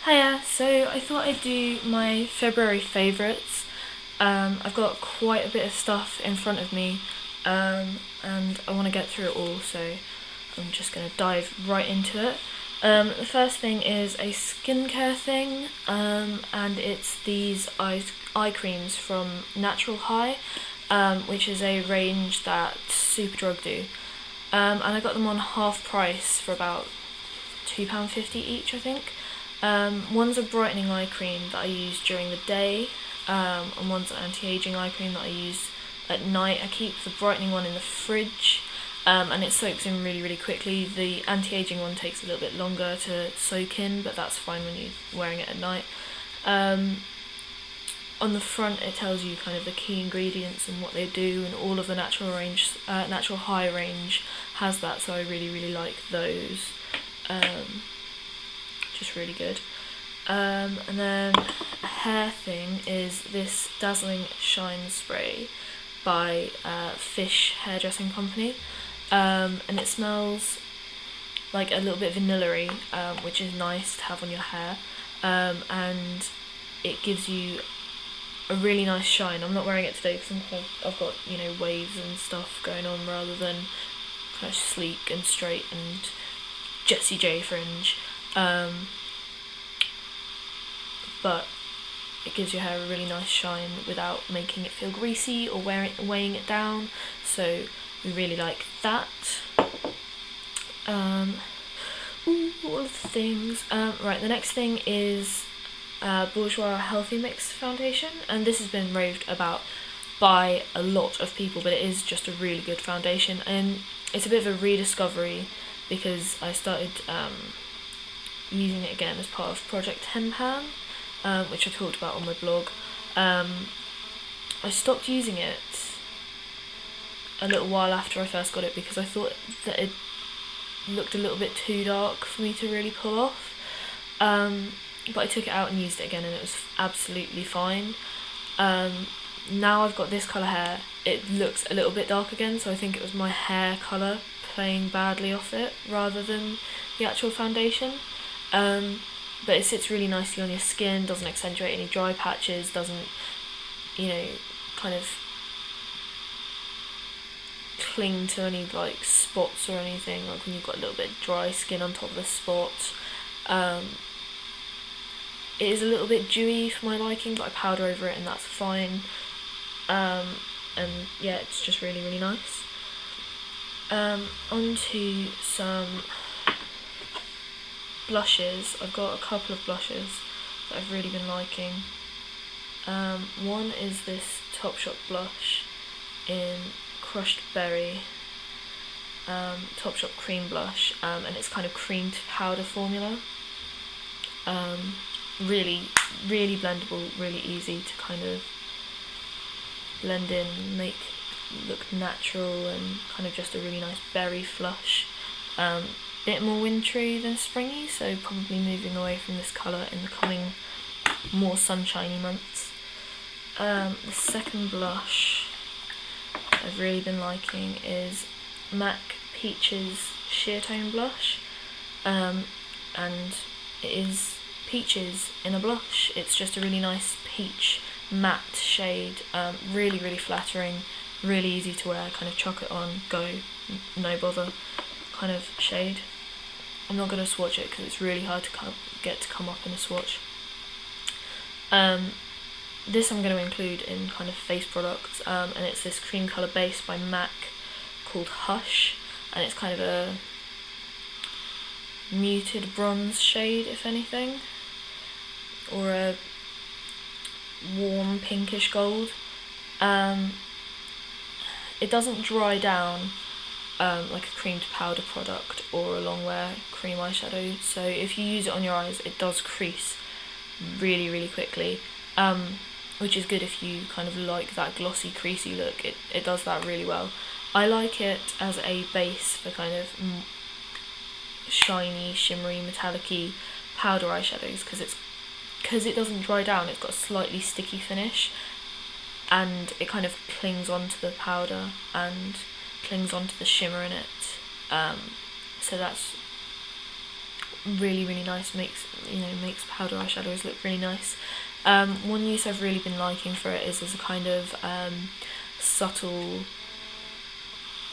Hiya, so I thought I'd do my February favourites. I've got quite a bit of stuff in front of me, and I want to get through it all, so I'm just going to dive right into it. The first thing is a skincare thing, and it's these eye creams from Natural High, which is a range that Superdrug do. And I got them on half price for about £2.50 each, I think. One's a brightening eye cream that I use during the day, and one's an anti-aging eye cream that I use at night. I keep the brightening one in the fridge, and it soaks in really, really quickly. The anti-aging one takes a little bit longer to soak in, but that's fine when you're wearing it at night. On the front it tells you kind of the key ingredients and what they do, and all of the Natural High range has that, so I really, really like those. Just really good. And then a hair thing is this Dazzling Shine Spray by Fish Hairdressing Company, and it smells like a little bit vanilla-y, which is nice to have on your hair, and it gives you a really nice shine. I'm not wearing it today because I've got, you know, waves and stuff going on rather than kind of sleek and straight and Jessie J fringe. But it gives your hair a really nice shine without making it feel greasy or weighing it down, so we really like that. All of the things. Right, the next thing is Bourjois Healthy Mix Foundation, and this has been raved about by a lot of people, but it is just a really good foundation, and it's a bit of a rediscovery because I started using it again as part of Project 10 Pan, which I talked about on my blog. I stopped using it a little while after I first got it because I thought that it looked a little bit too dark for me to really pull off, but I took it out and used it again and it was absolutely fine. Now I've got this colour hair, it looks a little bit dark again, so I think it was my hair colour playing badly off it rather than the actual foundation. But it sits really nicely on your skin, doesn't accentuate any dry patches, doesn't, you know, kind of cling to any like spots or anything, like when you've got a little bit dry skin on top of the spots. It is a little bit dewy for my liking, but I powder over it and that's fine. And yeah, it's just really, really nice. Onto some blushes. I've got a couple of blushes that I've really been liking. One is this Topshop blush in Crushed Berry, Topshop cream blush, and it's kind of cream to powder formula. Really, really blendable, really easy to kind of blend in, make look natural, and kind of just a really nice berry flush. Bit more wintry than springy, so probably moving away from this colour in the coming more sunshiny months. The second blush I've really been liking is MAC Peaches Sheertone blush, and it is peaches in a blush. It's just a really nice peach matte shade, really, really flattering, really easy to wear, kind of chuck it on, go, no bother kind of shade. I'm not going to swatch it because it's really hard to get to come up in a swatch. This I'm going to include in kind of face products, and it's this cream colour base by MAC called Hush, and it's kind of a muted bronze shade, if anything, or a warm pinkish gold. It doesn't dry down like a cream to powder product or a long wear cream eyeshadow, so if you use it on your eyes it does crease really, really quickly, which is good if you kind of like that glossy, creasy look. It does that really well. I like it as a base for kind of shiny, shimmery, metallic-y powder eyeshadows because it doesn't dry down. It's got a slightly sticky finish and it kind of clings onto the powder and clings onto the shimmer in it, so that's really, really nice, makes powder eyeshadows look really nice. One use I've really been liking for it is as a kind of subtle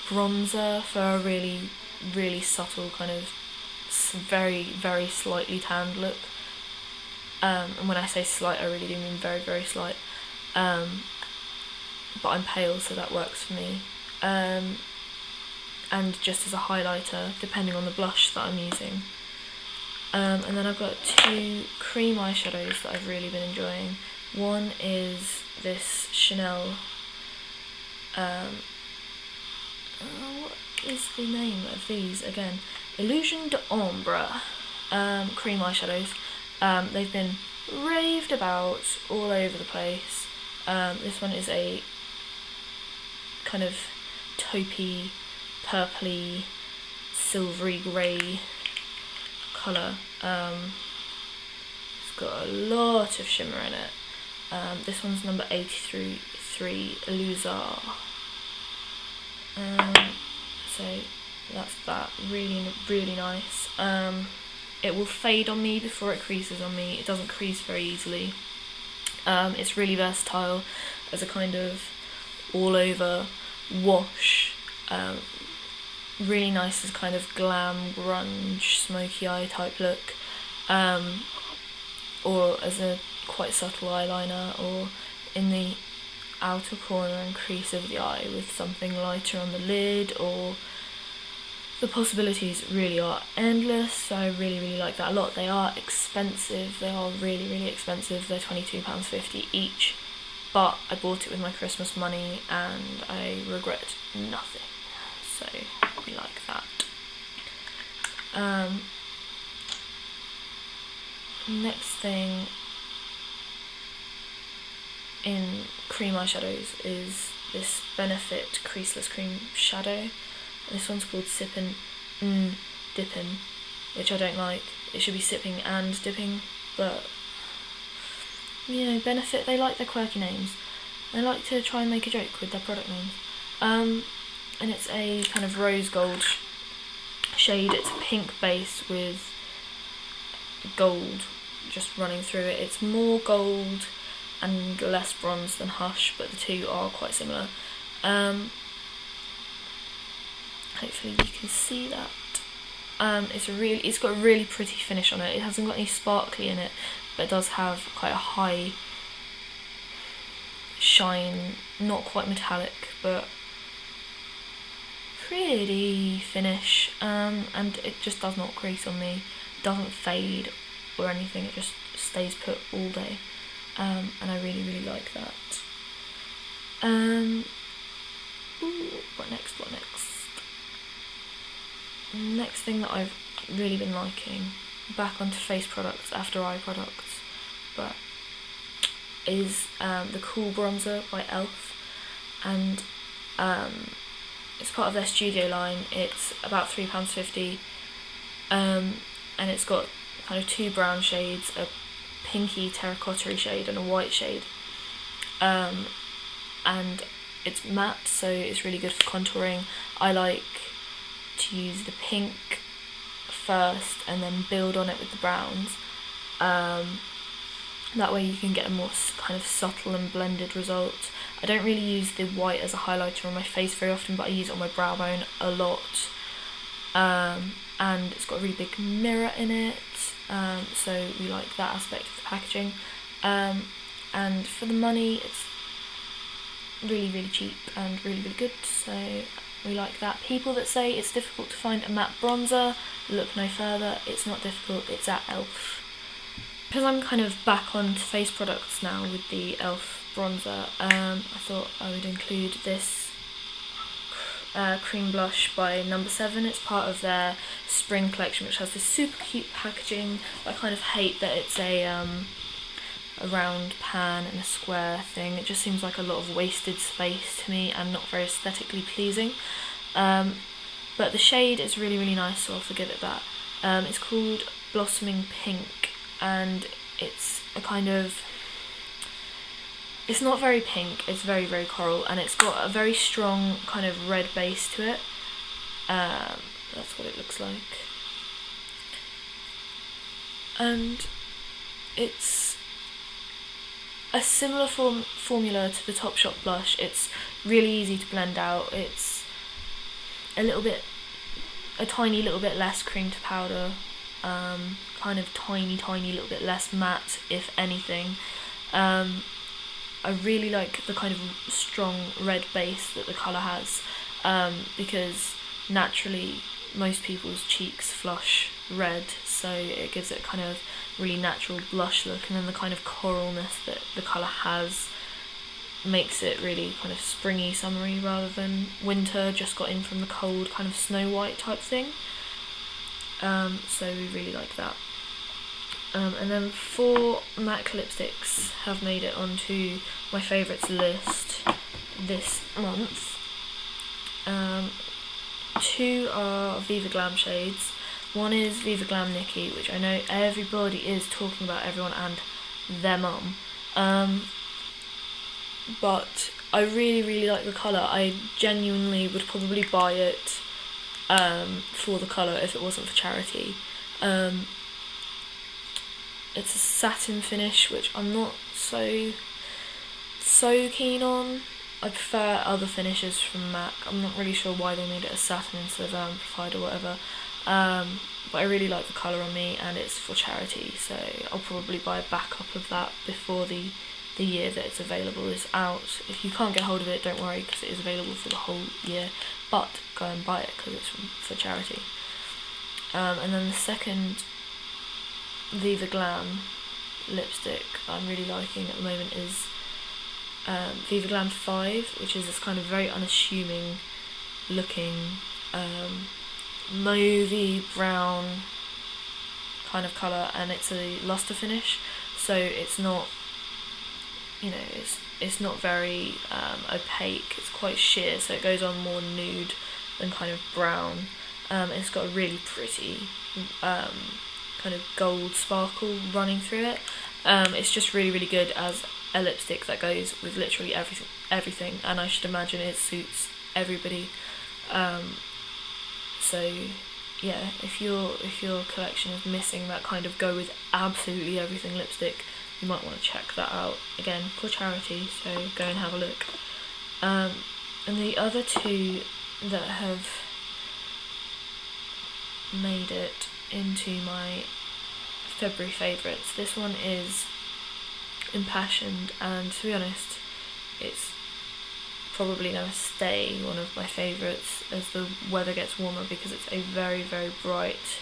bronzer for a really, really subtle kind of very, very slightly tanned look. And when I say slight, I really do mean very, very slight. But I'm pale, so that works for me. And just as a highlighter, depending on the blush that I'm using. And then I've got 2 cream eyeshadows that I've really been enjoying. One is this Chanel, what is the name of these again? Illusion d'Ombre cream eyeshadows. They've been raved about all over the place. This one is a kind of taupey, purpley, silvery grey colour. It's got a lot of shimmer in it. This one's number 83, Illusoire. So that's that. Really, really nice. It will fade on me before it creases on me. It doesn't crease very easily. It's really versatile as a kind of all-over wash. Really nice as kind of glam, grunge, smoky eye type look. Or as a quite subtle eyeliner, or in the outer corner and crease of the eye with something lighter on the lid, or the possibilities really are endless, so I really, really like that a lot. They are expensive, they are really, really expensive. They're £22.50 each, but I bought it with my Christmas money and I regret nothing, so we like that. Next thing in cream eyeshadows is this Benefit Creaseless Cream Shadow. This one's called Sippin, Dippin, which I don't like. It should be sipping and dipping, but Benefit, they like their quirky names. They like to try and make a joke with their product names. And it's a kind of rose gold shade. It's a pink base with gold just running through it. It's more gold and less bronze than Hush, but the two are quite similar. Hopefully you can see that. It's got a really pretty finish on it. It hasn't got any sparkly in it, but it does have quite a high shine, not quite metallic, but pretty finish. And it just does not crease on me, doesn't fade or anything. It just stays put all day. And I really, really like that. What next? Next thing that I've really been liking, back onto face products after eye products, but is the Cool Bronzer by e.l.f. And it's part of their studio line. It's about £3.50, and it's got kind of 2 brown shades, a pinky terracotta shade and a white shade, and it's matte, so it's really good for contouring. I like to use the pink first and then build on it with the browns. That way you can get a more kind of subtle and blended result. I don't really use the white as a highlighter on my face very often, but I use it on my brow bone a lot. And it's got a really big mirror in it, so we like that aspect of the packaging. And for the money, it's really, really cheap and really, really good, so we like that. People that say it's difficult to find a matte bronzer, look no further. It's not difficult, it's at e.l.f. Because I'm kind of back on to face products now with the e.l.f. bronzer, I thought I would include this cream blush by number 7. It's part of their spring collection, which has this super cute packaging. I kind of hate that it's a round pan and a square thing. It just seems like a lot of wasted space to me and not very aesthetically pleasing. But the shade is really, really nice, so I'll forgive it that. It's called Blossoming Pink, and it's a kind of, it's not very pink, it's very, very coral, and it's got a very strong kind of red base to it. That's what it looks like. and it's a similar formula to the Topshop blush. It's really easy to blend out. It's a tiny little bit less cream to powder, kind of tiny little bit less matte, if anything. I really like the kind of strong red base that the colour has, because naturally most people's cheeks flush red, so it gives it kind of really natural blush look, and then the kind of coralness that the colour has makes it really kind of springy, summery, rather than winter, just got in from the cold, kind of Snow White type thing. So we really like that. And then 4 MAC lipsticks have made it onto my favourites list this month. 2 are Viva Glam shades. One is Viva Glam Nikki, which I know everybody is talking about, everyone and their mum. But I really like the colour. I genuinely would probably buy it for the colour if it wasn't for charity. It's a satin finish, which I'm not so keen on. I prefer other finishes from MAC. I'm not really sure why they made it a satin instead of amplified or whatever. But I really like the colour on me, and it's for charity, so I'll probably buy a backup of that before the year that it's available is out. If you can't get hold of it, don't worry, because it is available for the whole year, but go and buy it because it's for charity. And then the second Viva Glam lipstick I'm really liking at the moment is Viva Glam 5, which is this kind of very unassuming looking mauvey brown kind of colour, and it's a luster finish, so it's not, you know, it's not very opaque. It's quite sheer, so it goes on more nude than kind of brown. It's got a really pretty kind of gold sparkle running through it. It's just really good as a lipstick that goes with literally everything, and I should imagine it suits everybody. So yeah, if your collection is missing that kind of go with absolutely everything lipstick, you might want to check that out. Again, for charity, so go and have a look. And the other 2 that have made it into my February favourites, this one is Impassioned, and to be honest, it's probably going to stay one of my favourites as the weather gets warmer, because it's a very bright,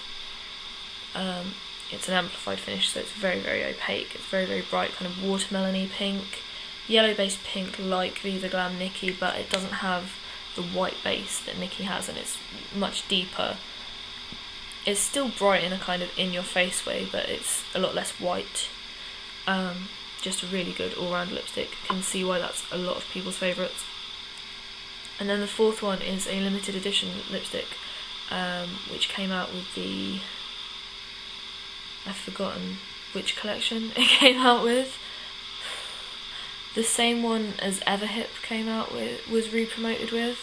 it's an amplified finish, so it's very opaque. It's very bright, kind of watermelony pink, yellow based pink like Viva Glam Nikki, but it doesn't have the white base that Nikki has, and it's much deeper. It's still bright in a kind of in your face way, but it's a lot less white. Just a really good all-round lipstick. Can see why that's a lot of people's favourites. And then the 4th one is a limited edition lipstick, which came out with the, I've forgotten which collection it came out with. The same one as Everhip came out with, was re-promoted with.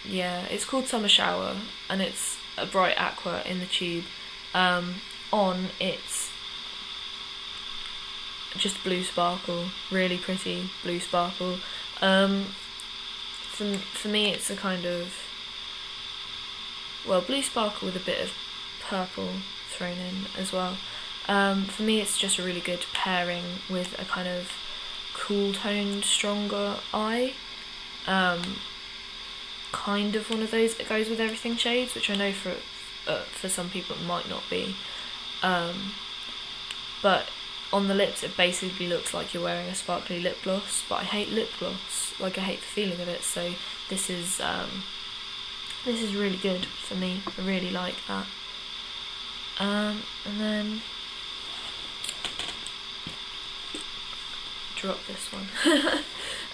Yeah, it's called Summer Shower, and it's a bright aqua in the tube. On it's just blue sparkle, really pretty blue sparkle. For me it's a kind of, well, blue sparkle with a bit of purple thrown in as well. For me it's just a really good pairing with a kind of cool toned, stronger eye. Kind of one of those that goes with everything shades, which I know for some people it might not be. But on the lips it basically looks like you're wearing a sparkly lip gloss, but I hate lip gloss, like I hate the feeling of it, so this is really good for me. I really like that. And then drop this one.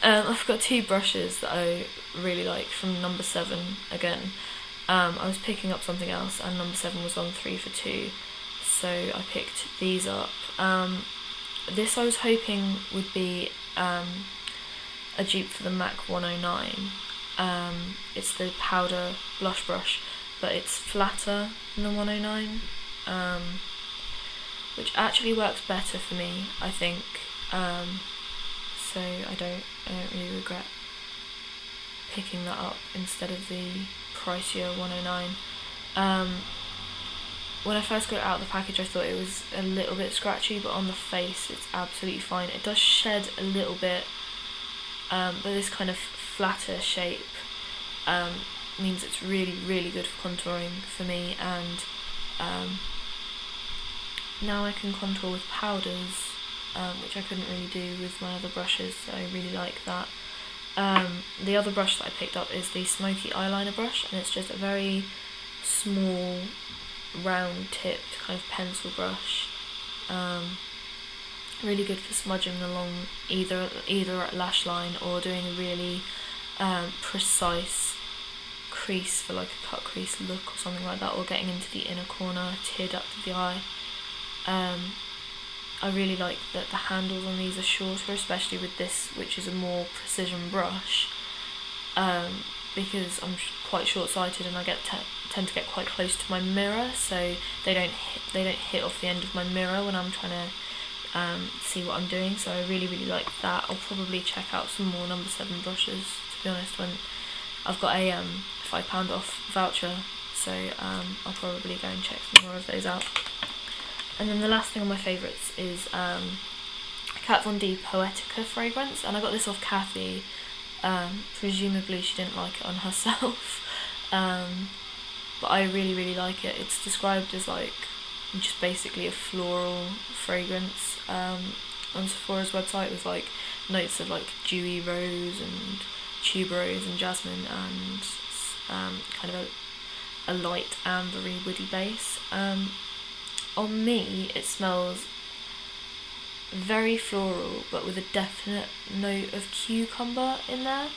I've got 2 brushes that I really like from number 7 again. I was picking up something else and number 7 was on 3 for 2, so I picked these up. This I was hoping would be a dupe for the MAC 109. It's the powder blush brush. but it's flatter than the 109, which actually works better for me, I think. So I don't really regret picking that up instead of the pricier 109. When I first got it out of the package, I thought it was a little bit scratchy, but on the face it's absolutely fine. It does shed a little bit, but this kind of flatter shape means it's really, really good for contouring for me, and now I can contour with powders, which I couldn't really do with my other brushes, so I really like that. The other brush that I picked up is the Smoky Eyeliner brush, and it's just a very small, round-tipped kind of pencil brush. Really good for smudging along either at lash line or doing a really precise crease for like a cut crease look or something like that, or getting into the inner corner, tiered up to the eye. I really like that the handles on these are shorter, especially with this, which is a more precision brush, because I'm quite short-sighted and I tend to get quite close to my mirror, so they don't hit off the end of my mirror when I'm trying to see what I'm doing. So I really, really like that. I'll probably check out some more number 7 brushes, to be honest, when I've got a £5 off voucher, so I'll probably go and check some more of those out. And then the last thing on my favourites is Kat Von D Poetica fragrance, and I got this off Kathy. Presumably she didn't like it on herself, but I really, really like it. It's described as like just basically a floral fragrance on Sephora's website, with like notes of like dewy rose and tuberose and jasmine, and kind of a light ambery woody base. On me it smells very floral, but with a definite note of cucumber in there,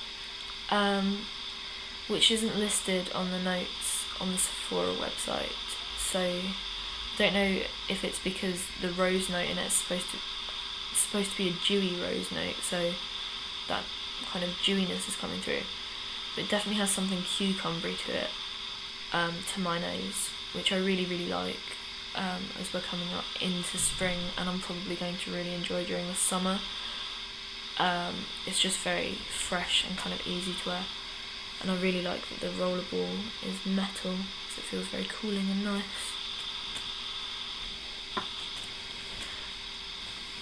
which isn't listed on the notes on the Sephora website. So I don't know if it's because the rose note in it is supposed to be a dewy rose note, so that kind of dewiness is coming through. But it definitely has something cucumbery to it, to my nose, which I really, really like. As we're coming up into spring, and I'm probably going to really enjoy during the summer. It's just very fresh and kind of easy to wear, and I really like that the roller ball is metal, so it feels very cooling and nice.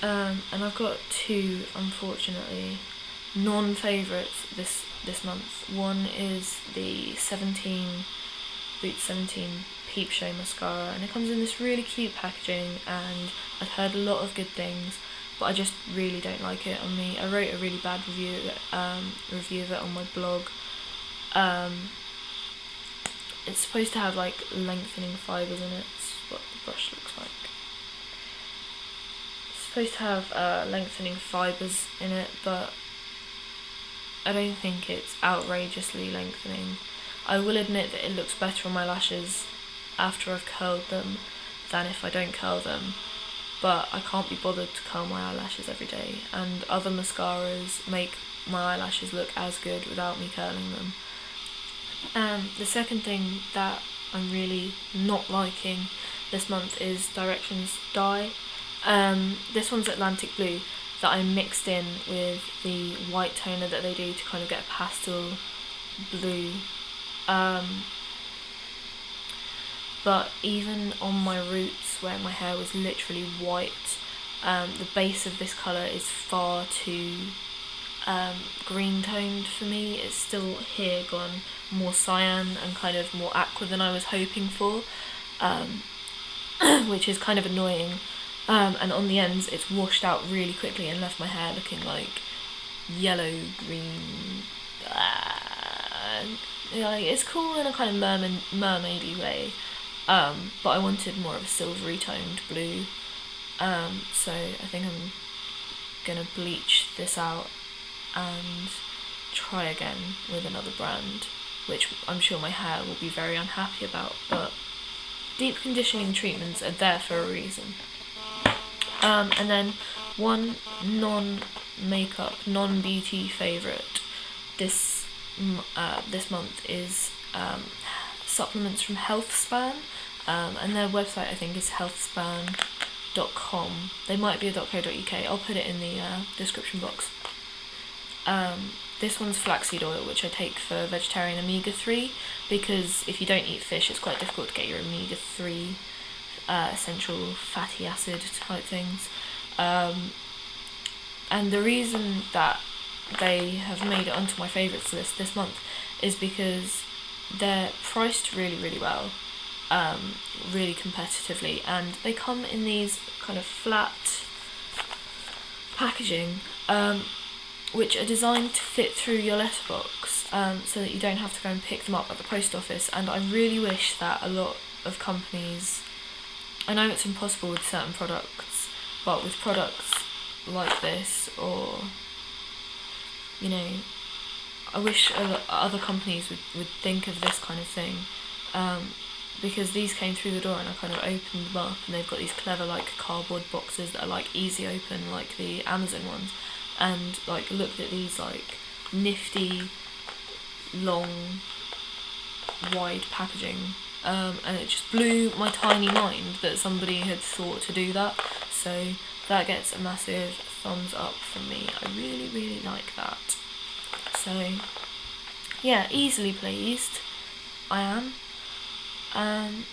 And I've got two, unfortunately, non-favourites this month. One is the Boots 17 Peep Show mascara, and it comes in this really cute packaging, and I've heard a lot of good things, but I just really don't like it on me. I wrote a really bad review of it on my blog. It's supposed to have like lengthening fibres in it. This is what the brush looks like. It's supposed to have lengthening fibres in it, but I don't think it's outrageously lengthening. I will admit that it looks better on my lashes after I've curled them than if I don't curl them, but I can't be bothered to curl my eyelashes every day, and other mascaras make my eyelashes look as good without me curling them. The second thing that I'm really not liking this month is Directions Dye. This one's Atlantic Blue that I mixed in with the white toner that they do to kind of get a pastel blue. But even on my roots, where my hair was literally white, the base of this colour is far too green toned for me. It's still here gone more cyan and kind of more aqua than I was hoping for, which is kind of annoying. And on the ends it's washed out really quickly and left my hair looking like yellow green. Like, it's cool in a kind of mermaidy way, but I wanted more of a silvery toned blue, so I think I'm gonna bleach this out and try again with another brand, which I'm sure my hair will be very unhappy about, but deep conditioning treatments are there for a reason. And then one non-makeup, non-beauty favourite this month is supplements from Healthspan, and their website I think is healthspan.com. They might be a .co.uk. I'll put it in the description box. This one's flaxseed oil, which I take for vegetarian omega-3, because if you don't eat fish, it's quite difficult to get your omega-3 essential fatty acid type things. And the reason that they have made it onto my favourites list this month is because they're priced really, really well, really competitively, and they come in these kind of flat packaging, which are designed to fit through your letterbox, so that you don't have to go and pick them up at the post office. And I really wish that a lot of companies, I know it's impossible with certain products, but with products like this, or, you know, I wish other companies would think of this kind of thing, because these came through the door and I kind of opened them up, and they've got these clever like cardboard boxes that are like easy open, like the Amazon ones, and like looked at these like nifty long wide packaging, and it just blew my tiny mind that somebody had thought to do that. So that gets a massive thumbs up from me. I really, really like that. So yeah, easily pleased I am. And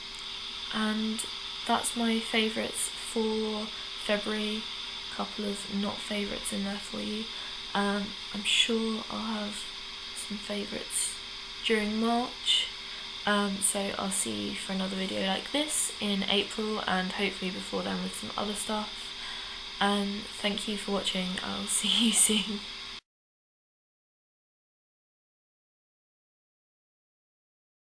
that's my favourites for February. Couple of not favourites in there for you. I'm sure I'll have some favourites during March. So I'll see you for another video like this in April, and hopefully before then with some other stuff. And thank you for watching. I'll see you soon.